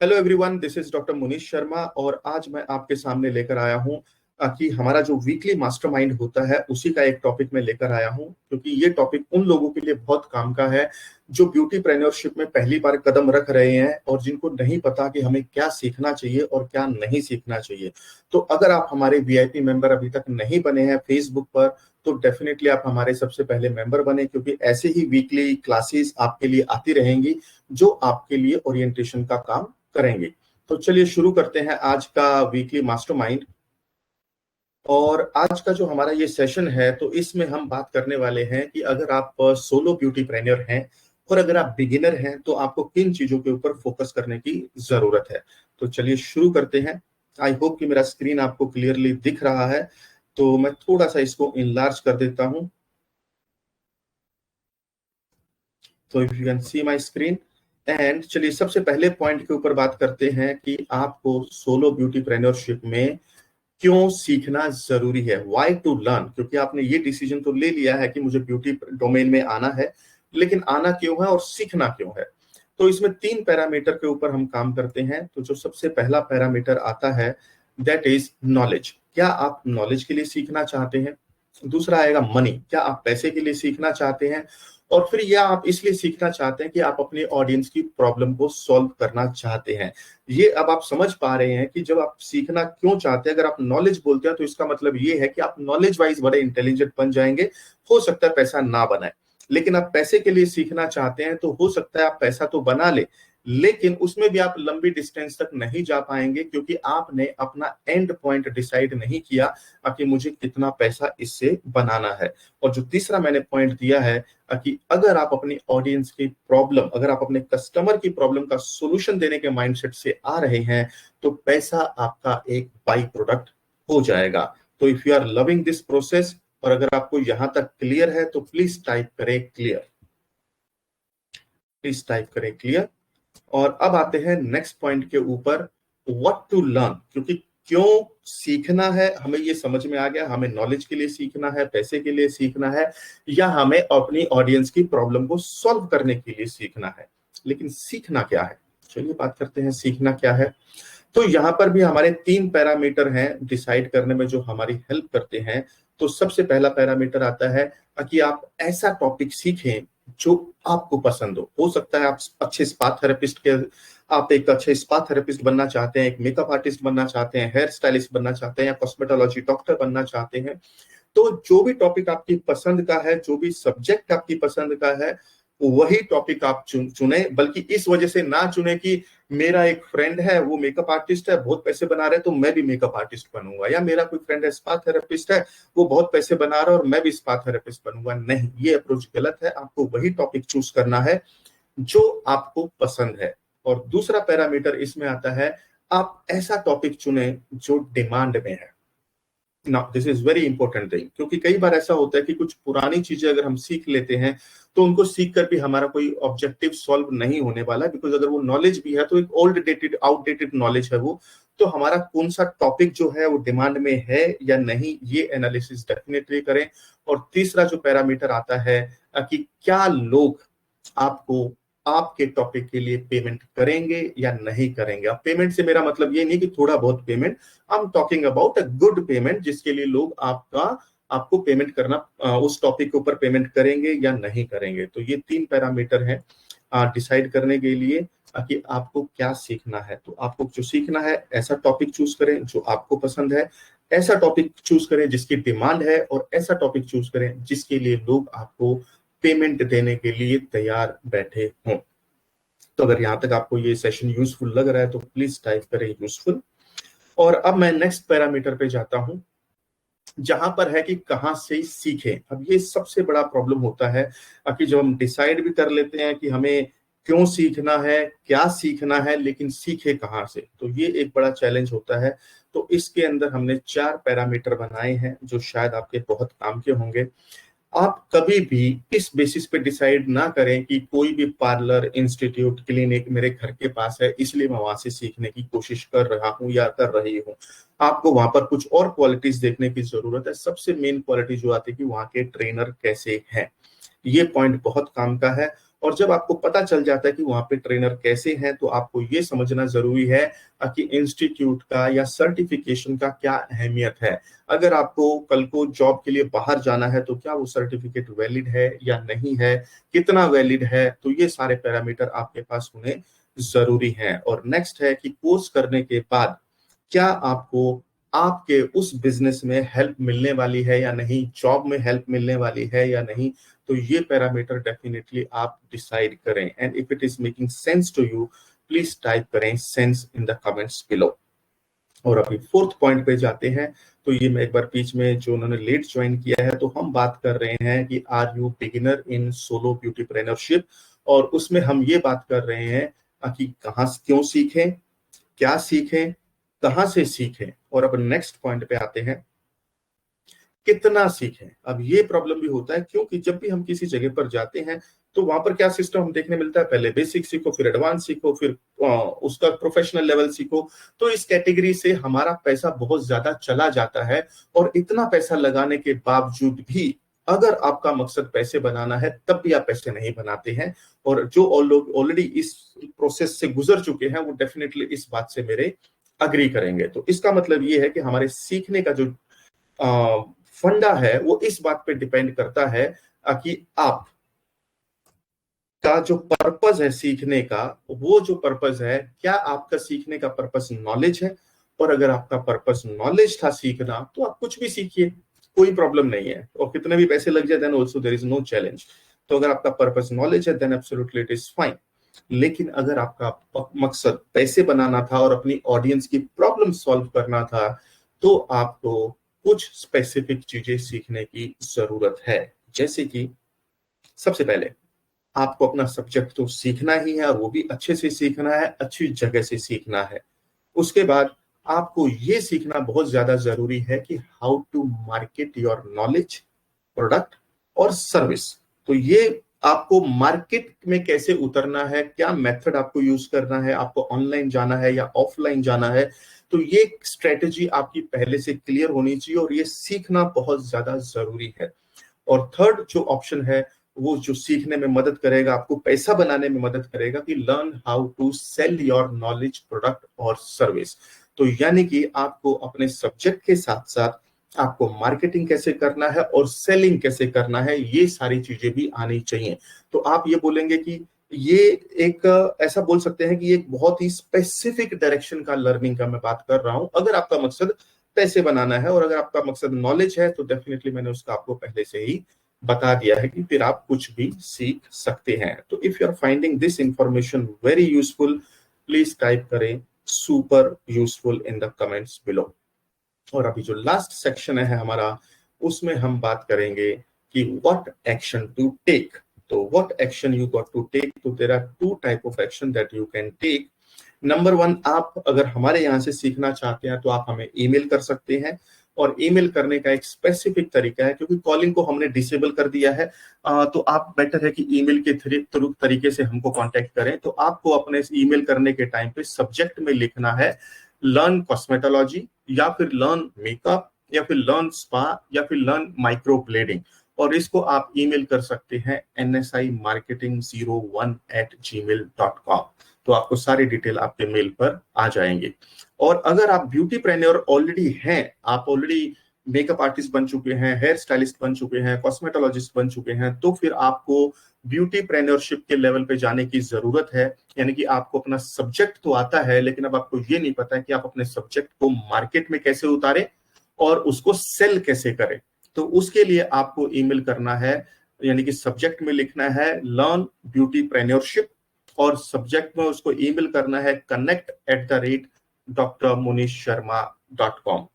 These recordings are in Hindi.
Hello everyone, this is doctor Munish Sharma और आज मैं आपके सामने लेकर आया हूं कि हमारा जो वीकली मास्टरमाइंड होता है उसी का एक टॉपिक मैं लेकर आया हूं, क्योंकि ये टॉपिक उन लोगों के लिए बहुत काम का है जो ब्यूटीप्रेन्योरशिप में पहली बार कदम रख रहे हैं और जिनको नहीं पता कि हमें क्या सीखना चाहिए और क्या नहीं सीखना चाहिए। तो अगर आप हमारे वीआईपी मेंबर अभी तक नहीं बने हैं फेसबुक पर, तो डेफिनेटली आप हमारे सबसे पहले मेंबर बने, क्योंकि ऐसे ही वीकली क्लासेस आपके लिए आती रहेंगी जो आपके लिए ओरिएंटेशन का काम करेंगे। तो चलिए शुरू करते हैं आज का वीकली मास्टरमाइंड। और आज का जो हमारा ये सेशन है, तो इसमें हम बात करने वाले हैं कि अगर आप सोलो ब्यूटीप्रेन्योर हैं और अगर आप बिगिनर हैं तो आपको किन चीजों के ऊपर फोकस करने की जरूरत है। तो चलिए शुरू करते हैं। आई होप कि मेरा स्क्रीन आपको क्लियरली दिख रहा है, तो मैं थोड़ा सा इसको इनलार्ज कर देता हूं। तो if you can see my screen and चलिए सबसे पहले पॉइंट के ऊपर बात करते हैं कि आपको सोलो ब्यूटीप्रेन्योरशिप में क्यों सीखना जरूरी है। व्हाई टू लर्न, क्योंकि आपने ये डिसीजन तो ले लिया है कि मुझे ब्यूटी डोमेन में आना है, लेकिन आना क्यों है और सीखना क्यों है। तो इसमें 3 पैरामीटर के ऊपर हम काम करते हैं। तो जो सबसे पहला पैरामीटर आता है दैट इज नॉलेज। क्या आप नॉलेज के लिए सीखना चाहते हैं। दूसरा आएगा मनी, क्या आप पैसे के लिए सीखना चाहते हैं। और फिर यह आप इसलिए सीखना चाहते हैं कि आप अपने ऑडियंस की प्रॉब्लम को सॉल्व करना चाहते हैं। ये अब आप समझ पा रहे हैं कि जब आप सीखना क्यों चाहते हैं, अगर आप नॉलेज बोलते हैं तो इसका मतलब ये है कि आप नॉलेज वाइज बड़े इंटेलिजेंट बन जाएंगे। हो सकता है पैसा ना बनाए, लेकिन आप पैसे के लिए सीखना चाहते हैं तो हो सकता है आप पैसा तो बना ले, लेकिन उसमें भी आप लंबी डिस्टेंस तक नहीं जा पाएंगे, क्योंकि आपने अपना एंड पॉइंट डिसाइड नहीं किया कि मुझे कितना पैसा इससे बनाना है। और जो तीसरा मैंने पॉइंट दिया है कि अगर आप अपनी ऑडियंस की प्रॉब्लम, अगर आप अपने कस्टमर की प्रॉब्लम का सॉल्यूशन देने के माइंडसेट से आ रहे हैं, तो पैसा आपका एक बाई प्रोडक्ट हो जाएगा। तो if you are loving this process और अगर आपको यहां तक क्लियर है तो प्लीज टाइप करें क्लियर, प्लीज टाइप करें क्लियर। और अब आते हैं नेक्स्ट पॉइंट के ऊपर, व्हाट टू लर्न। क्योंकि क्यों सीखना है हमें ये समझ में आ गया, हमें नॉलेज के लिए सीखना है, पैसे के लिए सीखना है, या हमें अपनी ऑडियंस की प्रॉब्लम को सॉल्व करने के लिए सीखना है। लेकिन सीखना क्या है, चलिए बात करते हैं सीखना क्या है। तो यहाँ पर भी हमारे 3 पैरामीटर हैं डिसाइड करने में जो हमारी हेल्प करते हैं। तो सबसे पहला पैरामीटर आता है कि आप ऐसा टॉपिक सीखें जो आपको पसंद हो सकता है आप अच्छे स्पा थेरेपिस्ट के, आप एक अच्छे स्पा थेरेपिस्ट बनना चाहते हैं, एक मेकअप आर्टिस्ट बनना चाहते हैं, हेयर स्टाइलिस्ट बनना चाहते हैं, या कॉस्मेटोलॉजी डॉक्टर बनना चाहते हैं। तो जो भी टॉपिक आपकी पसंद का है, जो भी सब्जेक्ट आपकी पसंद का है, वही टॉपिक आप चुने। बल्कि इस वजह से ना चुने कि मेरा एक फ्रेंड है वो मेकअप आर्टिस्ट है, बहुत पैसे बना रहे, तो मैं भी मेकअप आर्टिस्ट बनूंगा, या मेरा कोई फ्रेंड है स्पा थेरेपिस्ट है, वो बहुत पैसे बना रहा है और मैं भी स्पा थेरेपिस्ट बनूंगा। नहीं, ये अप्रोच गलत है। आपको वही टॉपिक चूज करना है जो आपको पसंद है। और दूसरा पैरामीटर इसमें आता है, आप ऐसा टॉपिक चुने जो डिमांड में है। Now this is very important thing, क्योंकि कई बार ऐसा होता है कि कुछ पुरानी चीजें अगर हम सीख लेते हैं तो उनको सीख कर भी हमारा कोई ऑब्जेक्टिव सॉल्व नहीं होने वाला, बिकॉज अगर वो नॉलेज भी है तो एक ओल्ड डेटेड आउटडेटेड नॉलेज है वो। तो हमारा कौन सा टॉपिक जो है वो डिमांड में है या नहीं, ये एनालिसिस डेफिनेटली करें। और तीसरा जो पैरामीटर आता है कि क्या लोग आपको आपके टॉपिक के लिए पेमेंट करेंगे या नहीं करेंगे। अब पेमेंट से मेरा मतलब ये नहीं कि थोड़ा बहुत payment, I am talking about a good payment, जिसके लिए लोग आपको पेमेंट करना, उस टॉपिक के ऊपर पेमेंट करेंगे या नहीं करेंगे। तो ये 3 पैरामीटर हैं डिसाइड करने के लिए कि आपको क्या सीखना है। तो आपको जो सीखना है, ऐसा टॉपिक चूज करें जो आपको पसंद है, ऐसा टॉपिक चूज करें जिसकी डिमांड है, और ऐसा टॉपिक चूज करें जिसके लिए लोग आपको पेमेंट देने के लिए तैयार बैठे हों। तो अगर यहां तक आपको ये सेशन यूजफुल लग रहा है तो प्लीज टाइप करें यूजफुल। और अब मैं नेक्स्ट पैरामीटर पे जाता हूं, जहां पर है कि कहां से सीखें। अब ये सबसे बड़ा प्रॉब्लम होता है कि जब हम डिसाइड भी कर लेते हैं कि हमें क्यों सीखना है, क्या सीखना है, लेकिन सीखे कहां से, तो ये एक बड़ा चैलेंज होता है। तो इसके अंदर हमने 4 पैरामीटर बनाए हैं जो शायद आपके बहुत काम के होंगे। आप कभी भी इस बेसिस पे डिसाइड ना करें कि कोई भी पार्लर, इंस्टीट्यूट, क्लिनिक मेरे घर के पास है इसलिए मैं वहां से सीखने की कोशिश कर रहा हूं या कर रही हूं। आपको वहां पर कुछ और क्वालिटीज देखने की जरूरत है। सबसे मेन क्वालिटी जो आती है कि वहां के ट्रेनर कैसे हैं, ये पॉइंट बहुत काम का है। और जब आपको पता चल जाता है कि वहां पे ट्रेनर कैसे हैं, तो आपको ये समझना जरूरी है कि इंस्टीट्यूट का या सर्टिफिकेशन का क्या अहमियत है। अगर आपको कल को जॉब के लिए बाहर जाना है तो क्या वो सर्टिफिकेट वैलिड है या नहीं है, कितना वैलिड है, तो ये सारे पैरामीटर आपके पास होने जरूरी हैं। और नेक्स्ट है कि कोर्स करने के बाद क्या आपको आपके उस बिजनेस में हेल्प मिलने वाली है या नहीं, जॉब में हेल्प मिलने वाली है या नहीं, तो ये पैरामीटर डेफिनेटली आप डिसाइड करें। And if it is making sense to you, please type करें sense in the comments below. और अभी फोर्थ पॉइंट पे जाते हैं। तो ये मैं एक बार बीच में जो उन्होंने लेट ज्वाइन किया है, तो हम बात कर रहे हैं कि are you beginner in solo beautypreneurship, और उसमें हम ये बात कर रहे हैं कि कहाँ क्यों सीखें, क्या सीखें, कहां से सीखें। और अब नेक्स्ट पॉइंट पे आते हैं, कितना सीखें। अब ये प्रॉब्लम भी होता है, क्योंकि जब भी हम किसी जगह पर जाते हैं तो वहां पर क्या सिस्टम हम देखने मिलता है, पहले बेसिक सीखो, फिर एडवांस सीखो, फिर उसका प्रोफेशनल लेवल सीखो। तो इस कैटेगरी से हमारा पैसा बहुत ज्यादा चला जाता है, और इतना पैसा लगाने के बावजूद भी अगर आपका मकसद पैसे बनाना है, तब भी आप पैसे नहीं बनाते हैं। और जो लोग ऑलरेडी इस प्रोसेस से गुजर चुके हैं, वो डेफिनेटली इस बात से मेरे अग्री करेंगे। तो इसका मतलब ये है कि हमारे सीखने का जो फंडा है वो इस बात पे डिपेंड करता है कि आप का जो पर्पस है सीखने का, वो जो पर्पस है, क्या आपका सीखने का पर्पस नॉलेज है। और अगर आपका पर्पस नॉलेज था सीखना, तो आप कुछ भी सीखिए, कोई प्रॉब्लम नहीं है। और कितने भी पैसे लग जाए, then also there is no challenge. तो अगर आपका पर्पस नॉलेज है, then absolutely it is fine. लेकिन अगर आपका मकसद पैसे बनाना था और अपनी ऑडियंस की प्रॉब्लम सॉल्व करना था, तो आपको कुछ स्पेसिफिक चीजें सीखने की जरूरत है। जैसे कि सबसे पहले आपको अपना सब्जेक्ट तो सीखना ही है, और वो भी अच्छे से सीखना है, अच्छी जगह से सीखना है। उसके बाद आपको ये सीखना बहुत ज्यादा जरूरी है कि how to market your knowledge, product और सर्विस। तो ये आपको मार्केट में कैसे उतरना है, क्या मेथड आपको यूज करना है, आपको ऑनलाइन जाना है या ऑफलाइन जाना है, तो ये स्ट्रेटेजी आपकी पहले से क्लियर होनी चाहिए, और ये सीखना बहुत ज्यादा जरूरी है। और थर्ड जो ऑप्शन है, वो जो सीखने में मदद करेगा, आपको पैसा बनाने में मदद करेगा, कि learn how to sell your knowledge, product और सर्विस। तो यानी कि आपको अपने सब्जेक्ट के साथ साथ आपको मार्केटिंग कैसे करना है और सेलिंग कैसे करना है, ये सारी चीजें भी आनी चाहिए। तो आप ये बोलेंगे कि ये एक ऐसा बोल सकते हैं कि ये एक बहुत ही स्पेसिफिक डायरेक्शन का लर्निंग का मैं बात कर रहा हूं। अगर आपका मकसद पैसे बनाना है और अगर आपका मकसद नॉलेज है, तो डेफिनेटली मैंने उसका आपको पहले से ही बता दिया है कि फिर आप कुछ भी सीख सकते हैं। तो if you are finding this information very useful, please type करें super useful in the comments below. और अभी जो लास्ट सेक्शन है हमारा, उसमें हम बात करेंगे कि व्हाट एक्शन टू टेक। तो what action you got to take, तो there are two type of action that you can take. Number one, आप अगर हमारे यहाँ से सीखना चाहते हैं तो आप हमें ईमेल कर सकते हैं। और ईमेल करने का एक स्पेसिफिक तरीका है, क्योंकि कॉलिंग को हमने डिसेबल कर दिया है, तो आप बेटर है कि ईमेल के तरीके से हमको कांटेक्ट करें। तो आपको अपने ईमेल करने के टाइम पे सब्जेक्ट में लिखना है लर्न कॉस्मेटोलॉजी, या फिर लर्न मेकअप, या फिर लर्न स्पा, या फिर लर्न माइक्रो ब्लेडिंग। और इसको आप ईमेल कर सकते हैं nsimarketing01@gmail.com। तो आपको सारी डिटेल आपके मेल पर आ जाएंगे। और अगर आप ब्यूटीप्रेन्योर ऑलरेडी हैं, आप ऑलरेडी मेकअप आर्टिस्ट बन चुके हैं, हेयर स्टाइलिस्ट बन चुके हैं, कॉस्मेटोलॉजिस्ट बन चुके हैं, तो फिर आपको ब्यूटीप्रेन्योरशिप के लेवल पे जाने की जरूरत है। यानी कि आपको अपना सब्जेक्ट तो आता है, लेकिन अब आपको ये नहीं पता है कि आप अपने सब्जेक्ट को मार्केट में कैसे उतारें और उसको सेल कैसे करें। तो उसके लिए आपको ईमेल करना है, यानी कि सब्जेक्ट में लिखना है लर्न ब्यूटीप्रेन्योरशिप, और सब्जेक्ट में उसको ईमेल करना है connect@drmunishsharma.com।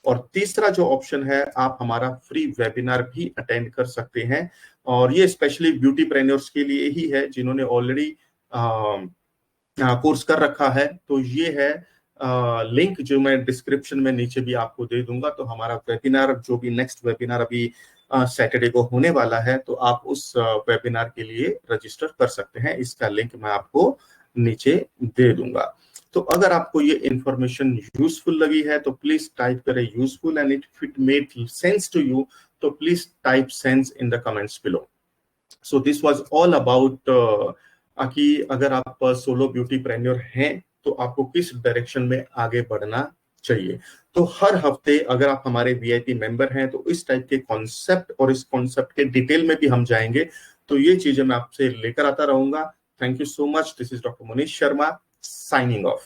और तीसरा जो ऑप्शन है, आप हमारा फ्री वेबिनार भी अटेंड कर सकते हैं। और ये स्पेशली ब्यूटीप्रेन्योर्स के लिए ही है, जिन्होंने ऑलरेडी कोर्स कर रखा है। तो ये है लिंक जो मैं डिस्क्रिप्शन में नीचे भी आपको दे दूंगा। तो हमारा वेबिनार, जो भी नेक्स्ट वेबिनार अभी सैटरडे को होने वाला है, तो आप उस वेबिनार के लिए रजिस्टर कर सकते हैं। इसका लिंक मैं आपको नीचे दे दूंगा। तो अगर आपको ये इंफॉर्मेशन यूजफुल लगी है, तो प्लीज टाइप करें useful, and if it made sense to you, तो please type sense in the comments below. So this was all about कि अगर आप सोलो ब्यूटी प्रेन्योर हैं तो आपको किस डायरेक्शन में आगे बढ़ना चाहिए। तो हर हफ्ते अगर आप हमारे वीआईपी मेंबर हैं तो इस टाइप के कॉन्सेप्ट और इस कॉन्सेप्ट के डिटेल में भी हम जाएंगे, तो ये चीजें मैं आपसे लेकर आता रहूंगा। Thank you so much. This is doctor Manish Sharma signing off.